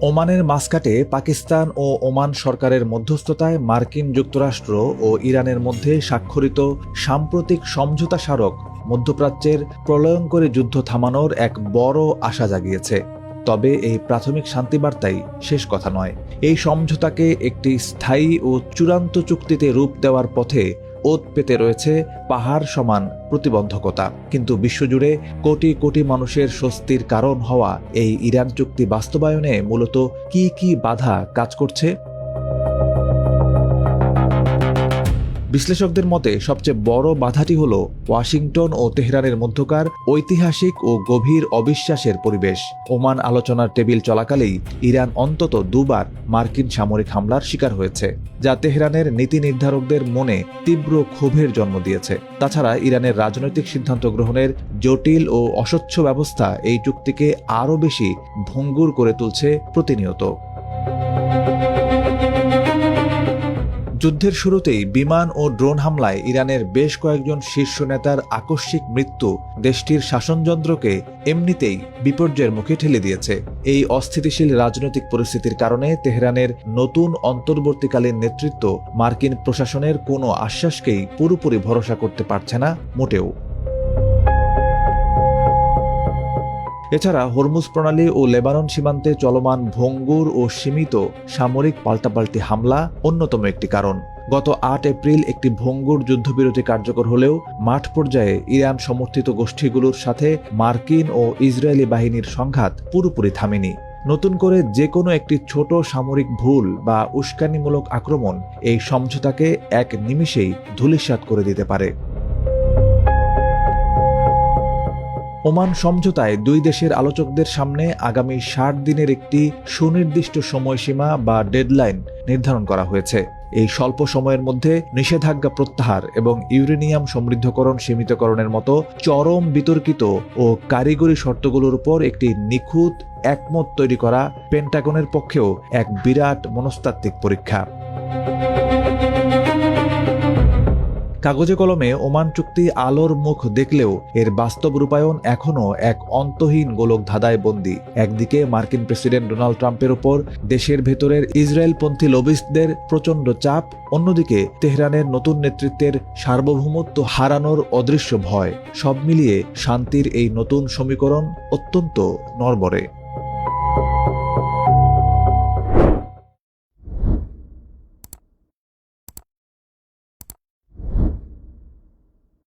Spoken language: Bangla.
ওমানের মাসকাটে পাকিস্তান ও ওমান সরকারের মধ্যস্থতায় মার্কিন যুক্তরাষ্ট্র ও ইরানের মধ্যে স্বাক্ষরিত সাম্প্রতিক সমঝোতা স্মারক মধ্যপ্রাচ্যের প্রলয়ঙ্করী যুদ্ধ থামানোর এক বড় আশা জাগিয়েছে। তবে এই প্রাথমিক শান্তিবার্তাই শেষ কথা নয়। এই সমঝোতাকে একটি স্থায়ী ও চূড়ান্ত চুক্তিতে রূপ দেওয়ার পথে ওত পেতে রয়েছে পাহাড় সমান প্রতিবন্ধকতা। কিন্তু বিশ্বজুড়ে কোটি কোটি মানুষের স্বস্তির কারণ হওয়া এই ইরান চুক্তি বাস্তবায়নে মূলত কি কি বাধা কাজ করছে? বিশ্লেষকদের মতে সবচেয়ে বড় বাধাটি হল ওয়াশিংটন ও তেহরানের মধ্যকার ঐতিহাসিক ও গভীর অবিশ্বাসের পরিবেশ। ওমান আলোচনার টেবিল চলাকালেই ইরান অন্তত দুবার মার্কিন সামরিক হামলার শিকার হয়েছে, যা তেহরানের নীতি নির্ধারকদের মনে তীব্র ক্ষোভের জন্ম দিয়েছে। তাছাড়া ইরানের রাজনৈতিক সিদ্ধান্ত গ্রহণের জটিল ও অস্বচ্ছ ব্যবস্থা এই চুক্তিকে আরও বেশি ভঙ্গুর করে তুলছে প্রতিনিয়ত। যুদ্ধের শুরুতেই বিমান ও ড্রোন হামলায় ইরানের বেশ কয়েকজন শীর্ষ নেতার আকস্মিক মৃত্যু দেশটির শাসনযন্ত্রকে এমনিতেই বিপর্যয়ের মুখে ঠেলে দিয়েছে। এই অস্থিতিশীল রাজনৈতিক পরিস্থিতির কারণে তেহরানের নতুন অন্তর্বর্তীকালীন নেতৃত্ব মার্কিন প্রশাসনের কোনো আশ্বাসকেই পুরোপুরি ভরসা করতে পারছে না মোটেও। এছাড়া হরমুজ প্রণালী ও লেবানন সীমান্তে চলমান ভঙ্গুর ও সীমিত সামরিক পাল্টাপাল্টি হামলা অন্যতম একটি কারণ। গত ৮ এপ্রিল একটি ভঙ্গুর যুদ্ধবিরতি কার্যকর হলেও মাঠ পর্যায়ে ইরান সমর্থিত গোষ্ঠীগুলোর সাথে মার্কিন ও ইসরায়েলি বাহিনীর সংঘাত পুরোপুরি থামেনি। নতুন করে যে কোনো একটি ছোট সামরিক ভুল বা উস্কানিমূলক আক্রমণ এই সমঝোতাকে এক নিমিষেই ধূলিসাৎ করে দিতে পারে। ওমান সমঝোতায় দুই দেশের আলোচকদের সামনে আগামী ৬০ দিনের একটি সুনির্দিষ্ট সময়সীমা বা ডেডলাইন নির্ধারণ করা হয়েছে। এই স্বল্প সময়ের মধ্যে নিষেধাজ্ঞা প্রত্যাহার এবং ইউরেনিয়াম সমৃদ্ধকরণ সীমিতকরণের মতো চরম বিতর্কিত ও কারিগরি শর্তগুলোর উপর একটি নিখুঁত একমত তৈরি করা পেন্টাগনের পক্ষেও এক বিরাট মনস্তাত্ত্বিক পরীক্ষা। কাগজে কলমে ওমান চুক্তি আলোর মুখ দেখলেও এর বাস্তব রূপায়ণ এখনও এক অন্তহীন গোলক ধাঁধায় বন্দী। একদিকে মার্কিন প্রেসিডেন্ট ডোনাল্ড ট্রাম্পের উপর দেশের ভেতরের ইসরায়েলপন্থী লবিস্টদের প্রচণ্ড চাপ, অন্যদিকে তেহরানের নতুন নেতৃত্বের সার্বভৌমত্ব হারানোর অদৃশ্য ভয়। সব মিলিয়ে শান্তির এই নতুন সমীকরণ অত্যন্ত নড়বড়ে।